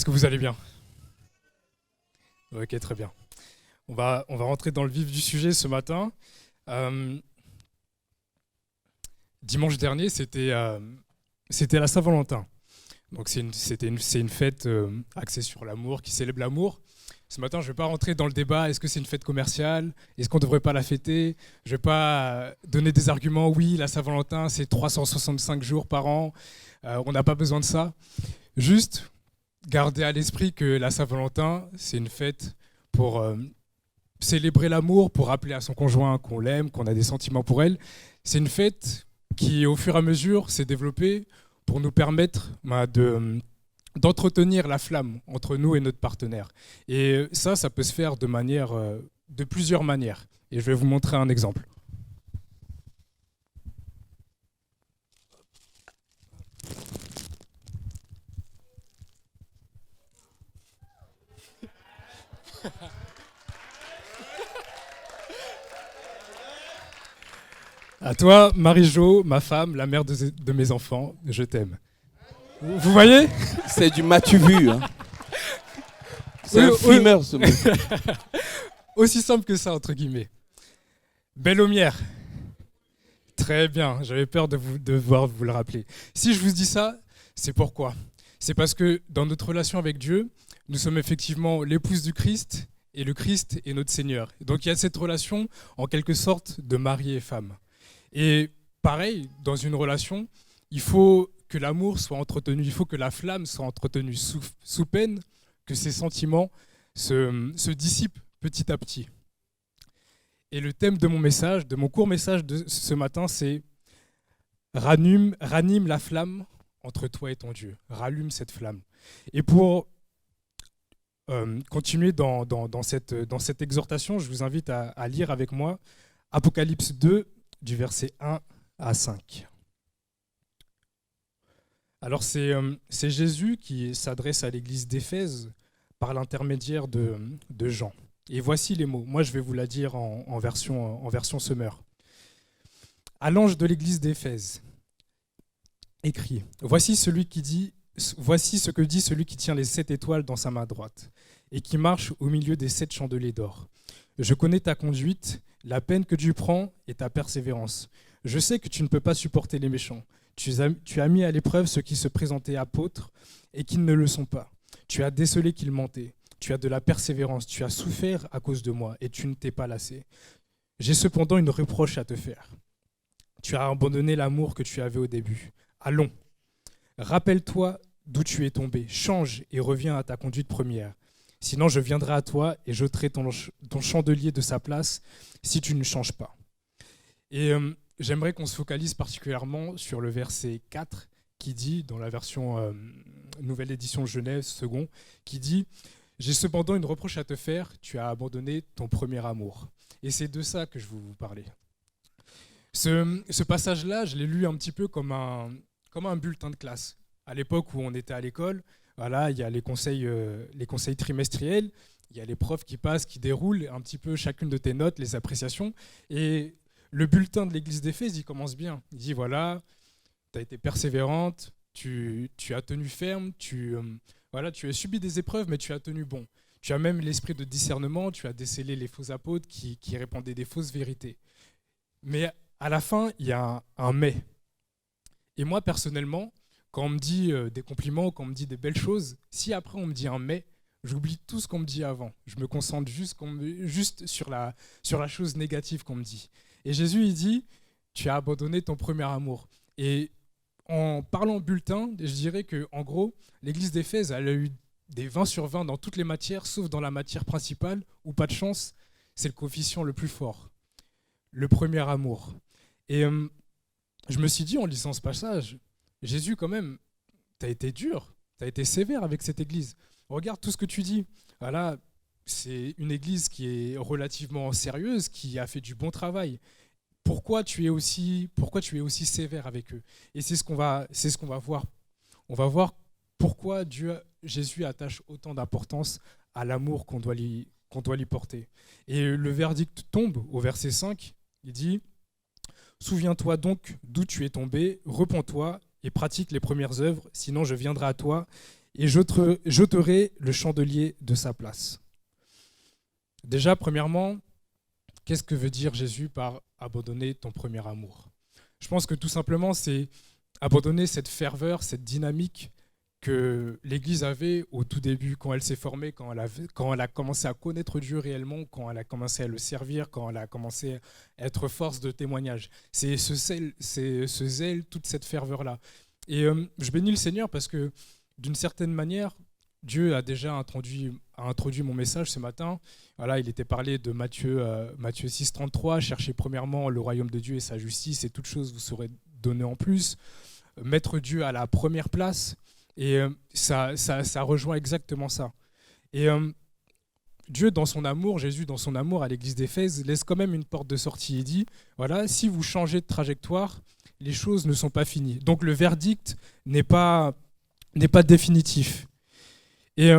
Est-ce que vous allez bien? Ok, très bien. On va rentrer dans le vif du sujet ce matin. Euh, Dimanche dernier, c'était la Saint-Valentin. Donc c'est une fête axée sur l'amour, qui célèbre l'amour. Ce matin, je ne vais pas rentrer dans le débat, est-ce que c'est une fête commerciale? Est-ce qu'on ne devrait pas la fêter? Je ne vais pas donner des arguments, oui, la Saint-Valentin, c'est 365 jours par an, on n'a pas besoin de ça. Juste garder à l'esprit que la Saint-Valentin, c'est une fête pour célébrer l'amour, pour rappeler à son conjoint qu'on l'aime, qu'on a des sentiments pour elle. C'est une fête qui, au fur et à mesure, s'est développée pour nous permettre d'entretenir la flamme entre nous et notre partenaire. Et ça peut se faire de plusieurs manières. Et je vais vous montrer un exemple. À toi, Marie-Jo, ma femme, la mère de mes enfants, je t'aime. Vous voyez? C'est du m'as-tu vu, hein. C'est Oui, un frimeur, ce mot. Aussi simple que ça, entre guillemets. Belle-Aumière. Très bien, j'avais peur de devoir vous le rappeler. Si je vous dis ça, c'est pourquoi? C'est parce que dans notre relation avec Dieu, nous sommes effectivement l'épouse du Christ et le Christ est notre Seigneur. Donc il y a cette relation, en quelque sorte, de mari et femme. Et pareil, dans une relation, il faut que l'amour soit entretenu, il faut que la flamme soit entretenue sous peine que ces sentiments se dissipent petit à petit. Et le thème de mon message, de mon court message de ce matin, c'est ranime la flamme entre toi et ton Dieu. Rallume cette flamme. Et pour continuer dans cette exhortation, je vous invite à lire avec moi Apocalypse 2, du verset 1 à 5. Alors c'est Jésus qui s'adresse à l'église d'Éphèse par l'intermédiaire de Jean. Et voici les mots. Moi, je vais vous la dire en version Summer. À l'ange de l'église d'Éphèse, écrit, voici ce que dit celui qui tient les 7 étoiles dans sa main droite et qui marche au milieu des 7 chandeliers d'or. Je connais ta conduite, la peine que tu prends et ta persévérance. Je sais que tu ne peux pas supporter les méchants. Tu as mis à l'épreuve ceux qui se présentaient apôtres et qui ne le sont pas. Tu as décelé qu'ils mentaient. Tu as de la persévérance. Tu as souffert à cause de moi et tu ne t'es pas lassé. J'ai cependant une reproche à te faire. Tu as abandonné l'amour que tu avais au début. Allons, rappelle-toi d'où tu es tombé. Change et reviens à ta conduite première. Sinon, je viendrai à toi et j'ôterai ton chandelier de sa place si tu ne changes pas. Et j'aimerais qu'on se focalise particulièrement sur le verset 4 qui dit, dans la version Nouvelle Édition Genève, second, qui dit « J'ai cependant une reproche à te faire, tu as abandonné ton premier amour. » Et c'est de ça que je veux vous parler. Ce passage-là, je l'ai lu un petit peu comme un bulletin de classe. À l'époque où on était à l'école, voilà, il y a les conseils trimestriels, il y a les profs qui passent, qui déroulent un petit peu chacune de tes notes, les appréciations. Et le bulletin de l'église d'Éphèse, il commence bien. Il dit, voilà, tu as été persévérante, tu as tenu ferme, tu as subi des épreuves, mais tu as tenu bon. Tu as même l'esprit de discernement, tu as décelé les faux apôtres qui répandaient des fausses vérités. Mais à la fin, il y a un mais. Et moi, personnellement, quand on me dit des compliments, quand on me dit des belles choses, si après on me dit un mais, j'oublie tout ce qu'on me dit avant. Je me concentre juste sur la chose négative qu'on me dit. Et Jésus, il dit, tu as abandonné ton premier amour. Et en parlant bulletin, je dirais qu'en gros, l'église d'Éphèse, elle a eu des 20 sur 20 dans toutes les matières, sauf dans la matière principale, où pas de chance, c'est le coefficient le plus fort. Le premier amour. Et je me suis dit, en lisant ce passage, Jésus, quand même, tu as été dur, tu as été sévère avec cette église. Regarde tout ce que tu dis. Voilà, c'est une église qui est relativement sérieuse, qui a fait du bon travail. Pourquoi tu es aussi sévère avec eux? Et c'est ce qu'on va voir. On va voir pourquoi Jésus attache autant d'importance à l'amour qu'on doit lui porter. Et le verdict tombe au verset 5. Il dit « Souviens-toi donc d'où tu es tombé, repens-toi et pratique les premières œuvres, sinon je viendrai à toi et j'ôterai le chandelier de sa place. Déjà, premièrement, qu'est-ce que veut dire Jésus par abandonner ton premier amour? Je pense que tout simplement, c'est abandonner cette ferveur, cette dynamique que l'Église avait au tout début, quand elle s'est formée, quand elle a commencé à connaître Dieu réellement, quand elle a commencé à le servir, quand elle a commencé à être force de témoignage. C'est ce zèle, toute cette ferveur-là. Et je bénis le Seigneur parce que, d'une certaine manière, Dieu a déjà introduit mon message ce matin. Voilà, il était parlé de Matthieu 6,33, cherchez premièrement le royaume de Dieu et sa justice, et toutes choses vous seront données en plus. Mettre Dieu à la première place, et ça rejoint exactement ça. Et Dieu, dans son amour, Jésus, dans son amour à l'église d'Éphèse, laisse quand même une porte de sortie. Il dit, voilà, si vous changez de trajectoire, les choses ne sont pas finies. Donc le verdict n'est pas définitif. Et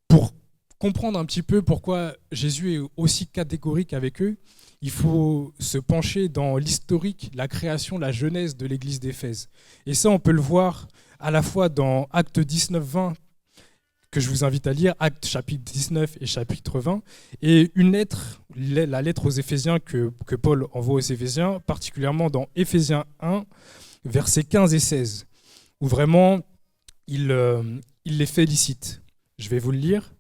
pour comprendre un petit peu pourquoi Jésus est aussi catégorique avec eux, il faut se pencher dans l'historique, la création, la genèse de l'église d'Éphèse. Et ça, on peut le voir à la fois dans Actes 19-20, que je vous invite à lire, Actes chapitre 19 et chapitre 20, et une lettre, la lettre aux Éphésiens que Paul envoie aux Éphésiens, particulièrement dans Éphésiens 1, versets 15 et 16, où vraiment il les félicite. Je vais vous le lire.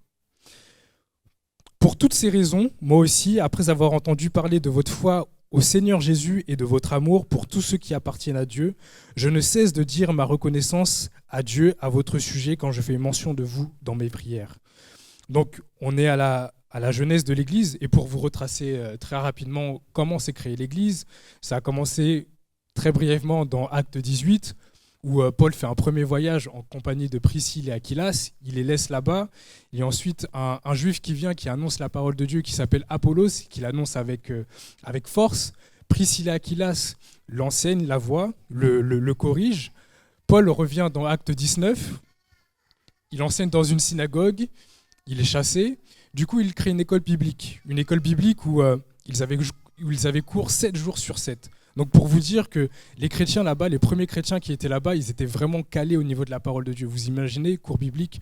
Pour toutes ces raisons, moi aussi, après avoir entendu parler de votre foi au Seigneur Jésus et de votre amour pour tous ceux qui appartiennent à Dieu, je ne cesse de dire ma reconnaissance à Dieu à votre sujet quand je fais mention de vous dans mes prières. Donc, on est à la jeunesse de l'Église, et pour vous retracer très rapidement comment s'est créée l'Église, ça a commencé très brièvement dans Acte 18, où Paul fait un premier voyage en compagnie de Priscille et Aquilas, il les laisse là-bas, et ensuite un juif qui vient, qui annonce la parole de Dieu, qui s'appelle Apollos, qui l'annonce avec force. Priscille et Aquilas l'enseignent, la voient, le corrigent. Paul revient dans Acte 19, il enseigne dans une synagogue, il est chassé, du coup il crée une école biblique où ils avaient cours 7 jours sur 7. Donc pour vous dire que les chrétiens là-bas, les premiers chrétiens qui étaient là-bas, ils étaient vraiment calés au niveau de la parole de Dieu. Vous imaginez, cours biblique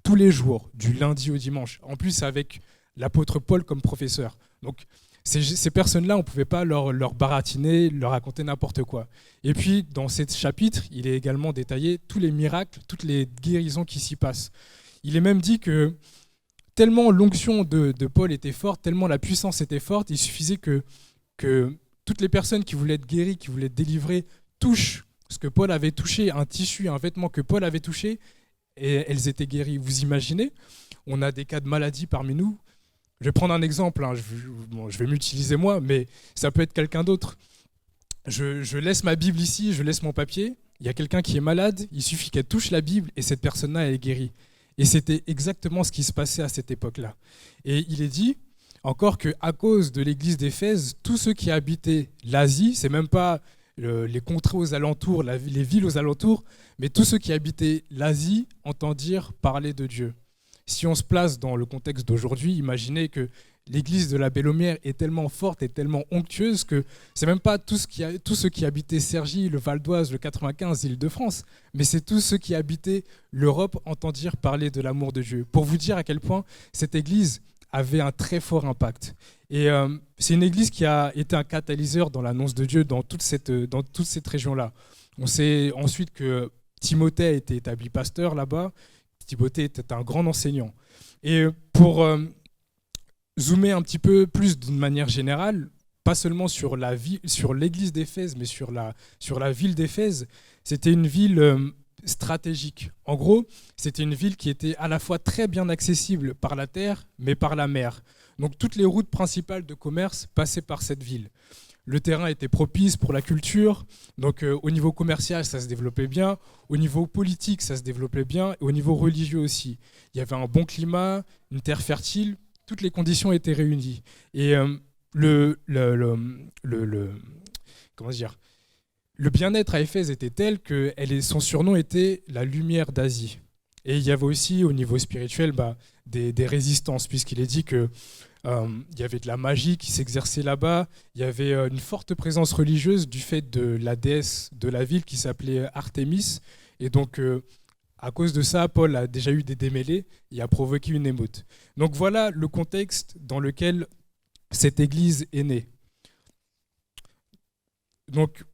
tous les jours, du lundi au dimanche. En plus avec l'apôtre Paul comme professeur. Donc ces personnes-là, on ne pouvait pas leur baratiner, leur raconter n'importe quoi. Et puis dans ce chapitre, il est également détaillé tous les miracles, toutes les guérisons qui s'y passent. Il est même dit que tellement l'onction de Paul était forte, tellement la puissance était forte, il suffisait que toutes les personnes qui voulaient être guéries, qui voulaient être délivrées, touchent ce que Paul avait touché, un tissu, un vêtement que Paul avait touché, et elles étaient guéries. Vous imaginez? On a des cas de maladie parmi nous. Je vais prendre un exemple, je vais m'utiliser moi, mais ça peut être quelqu'un d'autre. Je laisse ma Bible ici, je laisse mon papier, il y a quelqu'un qui est malade, il suffit qu'elle touche la Bible et cette personne-là, elle est guérie. Et c'était exactement ce qui se passait à cette époque-là. Et il est dit encore qu'à cause de l'église d'Éphèse, tous ceux qui habitaient l'Asie, c'est même pas les contrées aux alentours, les villes aux alentours, mais tous ceux qui habitaient l'Asie entendirent parler de Dieu. Si on se place dans le contexte d'aujourd'hui, imaginez que l'église de la Belle-Lumière est tellement forte et tellement onctueuse que c'est même pas tous ceux qui habitaient Cergy, le Val d'Oise, le 95, l'Île-de-France, mais c'est tous ceux qui habitaient l'Europe entendirent parler de l'amour de Dieu. Pour vous dire à quel point cette église avait un très fort impact. Et c'est une église qui a été un catalyseur dans l'annonce de Dieu dans toute cette région-là. On sait ensuite que Timothée a été établi pasteur là-bas. Timothée était un grand enseignant. Et pour zoomer un petit peu plus d'une manière générale, pas seulement sur l'église d'Éphèse, mais sur la ville d'Éphèse, c'était une ville stratégique. En gros, c'était une ville qui était à la fois très bien accessible par la terre, mais par la mer. Donc toutes les routes principales de commerce passaient par cette ville. Le terrain était propice pour la culture, donc au niveau commercial, ça se développait bien, au niveau politique, ça se développait bien, et au niveau religieux aussi. Il y avait un bon climat, une terre fertile, toutes les conditions étaient réunies. Et le bien-être à Éphèse était tel que son surnom était la lumière d'Asie. Et il y avait aussi au niveau spirituel des résistances, puisqu'il est dit que il y avait de la magie qui s'exerçait là-bas, il y avait une forte présence religieuse du fait de la déesse de la ville qui s'appelait Artémis. Et donc À cause de ça, Paul a déjà eu des démêlés et a provoqué une émeute. Donc voilà le contexte dans lequel cette église est née. Donc,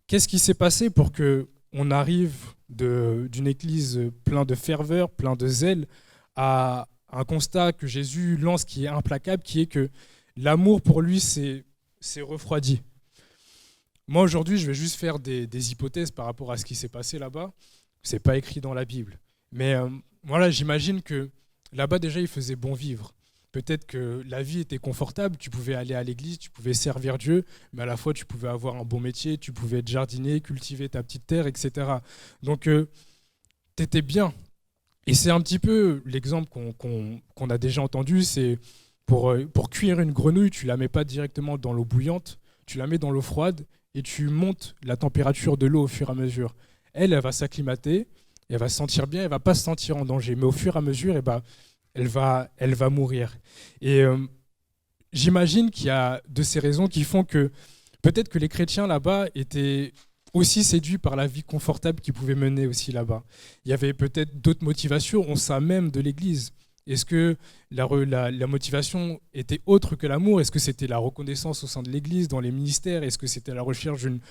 qu'est-ce qui s'est passé pour qu'on arrive d'une église pleine de ferveur, plein de zèle, à un constat que Jésus lance qui est implacable, qui est que l'amour pour lui s'est refroidi. Moi, aujourd'hui, je vais juste faire des hypothèses par rapport à ce qui s'est passé là-bas. Ce n'est pas écrit dans la Bible. Mais voilà, j'imagine que là-bas, déjà, il faisait bon vivre. Peut-être que la vie était confortable, tu pouvais aller à l'église, tu pouvais servir Dieu, mais à la fois, tu pouvais avoir un bon métier, tu pouvais être jardinier, cultiver ta petite terre, etc. Donc, tu étais bien. Et c'est un petit peu l'exemple qu'on a déjà entendu, c'est pour cuire une grenouille, tu ne la mets pas directement dans l'eau bouillante, tu la mets dans l'eau froide et tu montes la température de l'eau au fur et à mesure. Elle va s'acclimater, elle va se sentir bien, elle ne va pas se sentir en danger. Mais au fur et à mesure, elle va mourir. Et j'imagine qu'il y a de ces raisons qui font que peut-être que les chrétiens là-bas étaient aussi séduits par la vie confortable qu'ils pouvaient mener aussi là-bas. Il y avait peut-être d'autres motivations au sein même de l'Église. Est-ce que la motivation était autre que l'amour? Est-ce que c'était la reconnaissance au sein de l'Église, dans les ministères? Est-ce que c'était la recherche d'une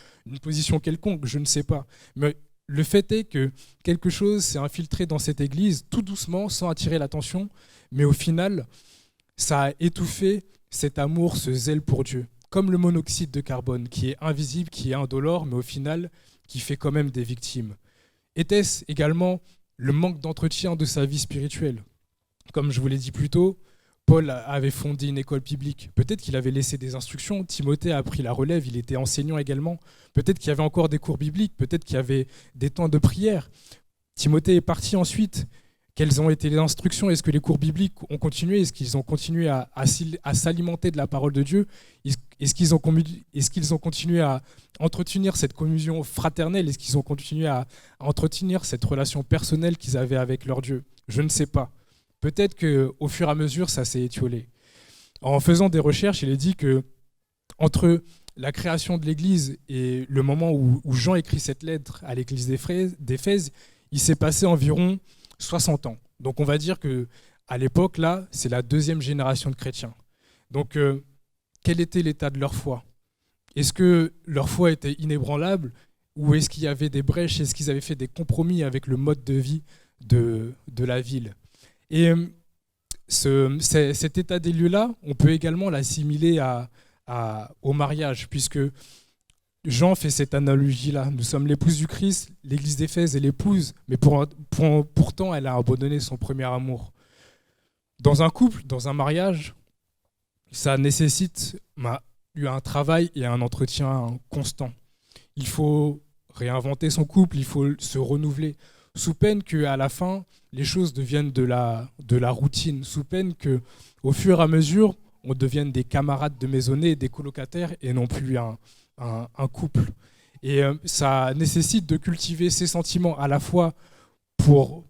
position quelconque? Je ne sais pas. Mais le fait est que quelque chose s'est infiltré dans cette Église, tout doucement, sans attirer l'attention, mais au final, ça a étouffé cet amour, ce zèle pour Dieu. Comme le monoxyde de carbone, qui est invisible, qui est indolore, mais au final, qui fait quand même des victimes. Était-ce également le manque d'entretien de sa vie spirituelle? Comme je vous l'ai dit plus tôt, Paul avait fondé une école biblique. Peut-être qu'il avait laissé des instructions. Timothée a pris la relève, il était enseignant également. Peut-être qu'il y avait encore des cours bibliques, peut-être qu'il y avait des temps de prière. Timothée est parti ensuite. Quelles ont été les instructions? Est-ce que les cours bibliques ont continué? Est-ce qu'ils ont continué à s'alimenter de la parole de Dieu? Est-ce qu'ils ont continué à entretenir cette communion fraternelle? Est-ce qu'ils ont continué à entretenir cette relation personnelle qu'ils avaient avec leur Dieu? Je ne sais pas. Peut-être qu'au fur et à mesure, ça s'est étiolé. En faisant des recherches, il est dit que entre la création de l'Église et le moment où Jean écrit cette lettre à l'Église d'Éphèse, il s'est passé environ 60 ans. Donc on va dire qu'à l'époque, là, c'est la deuxième génération de chrétiens. Donc quel était l'état de leur foi? Est-ce que leur foi était inébranlable ou est-ce qu'il y avait des brèches? Est-ce qu'ils avaient fait des compromis avec le mode de vie de la ville? Et cet état des lieux-là, on peut également l'assimiler au mariage, puisque Jean fait cette analogie-là. Nous sommes l'épouse du Christ, l'église d'Éphèse est l'épouse, mais pourtant elle a abandonné son premier amour. Dans un couple, dans un mariage, ça nécessite un travail et un entretien constant. Il faut réinventer son couple, il faut se renouveler, sous peine qu'à la fin, les choses deviennent de la routine, sous peine qu'au fur et à mesure, on devienne des camarades de maisonnée, des colocataires et non plus un couple. Et ça nécessite de cultiver ses sentiments à la fois pour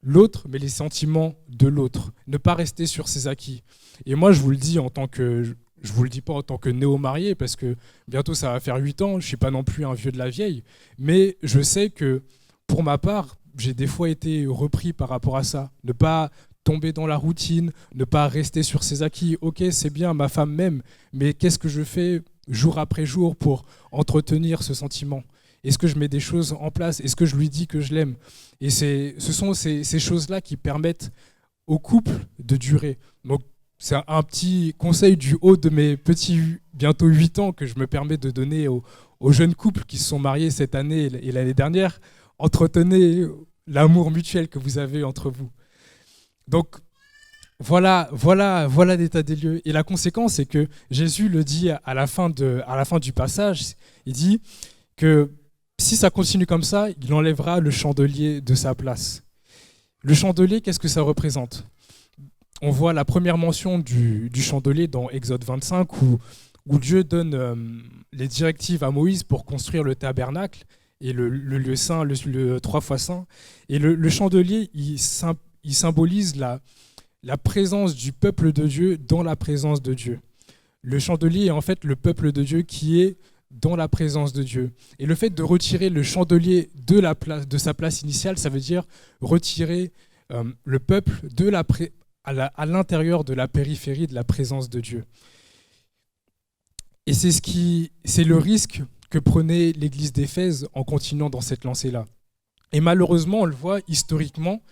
l'autre, mais les sentiments de l'autre. Ne pas rester sur ses acquis. Et moi, je vous le dis je vous le dis pas en tant que néo-marié, parce que bientôt ça va faire 8 ans, je ne suis pas non plus un vieux de la vieille, mais je sais que pour ma part, j'ai des fois été repris par rapport à ça. Ne pas tomber dans la routine, ne pas rester sur ses acquis. Ok, c'est bien, ma femme m'aime, mais qu'est-ce que je fais jour après jour pour entretenir ce sentiment? Est-ce que je mets des choses en place? Est-ce que je lui dis que je l'aime? Et ce sont ces choses-là qui permettent au couple de durer. Donc, c'est un petit conseil du haut de mes petits, bientôt 8 ans, que je me permets de donner aux jeunes couples qui se sont mariés cette année et l'année dernière. Entretenez l'amour mutuel que vous avez entre vous. Donc, voilà l'état des lieux. Et la conséquence, c'est que Jésus le dit à la fin du passage. Il dit que si ça continue comme ça, il enlèvera le chandelier de sa place. Le chandelier, qu'est-ce que ça représente? On voit la première mention du chandelier dans Exode 25 où Dieu donne les directives à Moïse pour construire le tabernacle et le lieu saint, le 3 fois saint. Et le chandelier, il symbolise la présence du peuple de Dieu dans la présence de Dieu. Le chandelier est en fait le peuple de Dieu qui est dans la présence de Dieu. Et le fait de retirer le chandelier de sa place initiale, ça veut dire retirer le peuple à l'intérieur de la périphérie de la présence de Dieu. Et c'est le risque que prenait l'église d'Éphèse en continuant dans cette lancée-là. Et malheureusement, on le voit historiquement,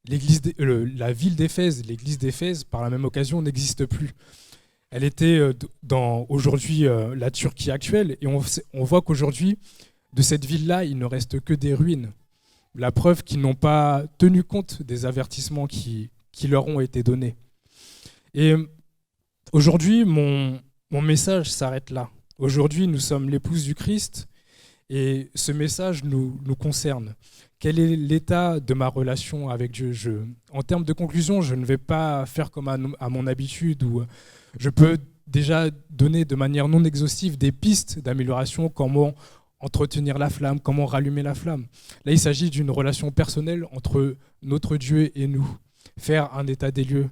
la ville d'Éphèse, l'église d'Éphèse, par la même occasion, n'existe plus. Elle était dans aujourd'hui la Turquie actuelle, et on voit qu'aujourd'hui, de cette ville-là, il ne reste que des ruines. La preuve qu'ils n'ont pas tenu compte des avertissements qui leur ont été donnés. Et aujourd'hui, mon message s'arrête là. Aujourd'hui, nous sommes l'épouse du Christ, et ce message nous concerne. Quel est l'état de ma relation avec Dieu ? En termes de conclusion, je ne vais pas faire comme à mon habitude, où je peux déjà donner de manière non exhaustive des pistes d'amélioration, comment entretenir la flamme, comment rallumer la flamme. Là, il s'agit d'une relation personnelle entre notre Dieu et nous. Faire un état des lieux.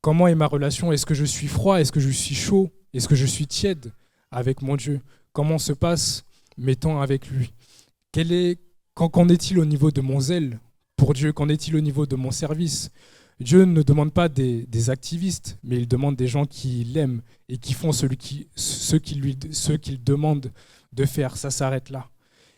Comment est ma relation ? Est-ce que je suis froid ? Est-ce que je suis chaud ? Est-ce que je suis tiède avec mon Dieu ? Comment se passent mes temps avec lui ? Qu'en est-il au niveau de mon zèle pour Dieu ? Qu'en est-il au niveau de mon service ? Dieu ne demande pas des activistes, mais il demande des gens qui l'aiment et qui font ce qu'il demande de faire. Ça s'arrête là.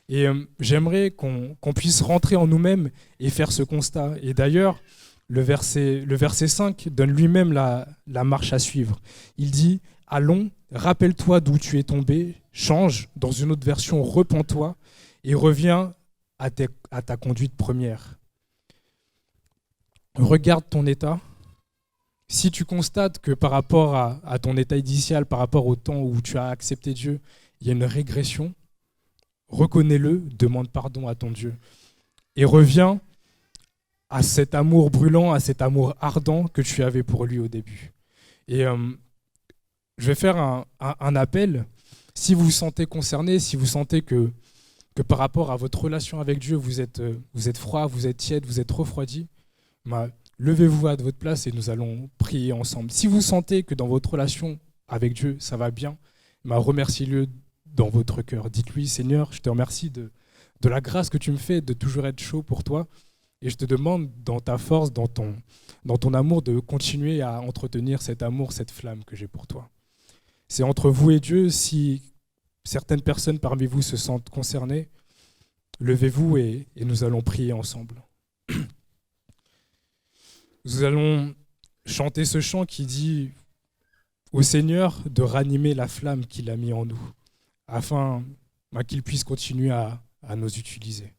Et j'aimerais qu'on puisse rentrer en nous-mêmes et faire ce constat. Et d'ailleurs, le verset 5 donne lui-même la marche à suivre. Il dit « Allons, rappelle-toi d'où tu es tombé, change, dans une autre version, repens-toi et reviens à ta conduite première. » Regarde ton état. Si tu constates que par rapport à ton état initial, par rapport au temps où tu as accepté Dieu, il y a une régression, reconnais-le, demande pardon à ton Dieu. Et reviens à cet amour brûlant, à cet amour ardent que tu avais pour lui au début. Et je vais faire un appel. Si vous vous sentez concerné, si vous sentez que par rapport à votre relation avec Dieu, vous êtes froid, vous êtes tiède, vous êtes refroidi, levez-vous à votre place et nous allons prier ensemble. Si vous sentez que dans votre relation avec Dieu, ça va bien, remerciez-le dans votre cœur. Dites-lui, Seigneur, je te remercie de la grâce que tu me fais de toujours être chaud pour toi. Et je te demande, dans ta force, dans ton amour, de continuer à entretenir cet amour, cette flamme que j'ai pour toi. C'est entre vous et Dieu. Si certaines personnes parmi vous se sentent concernées, levez-vous et nous allons prier ensemble. Nous allons chanter ce chant qui dit au Seigneur de ranimer la flamme qu'il a mis en nous, afin qu'il puisse continuer à nous utiliser.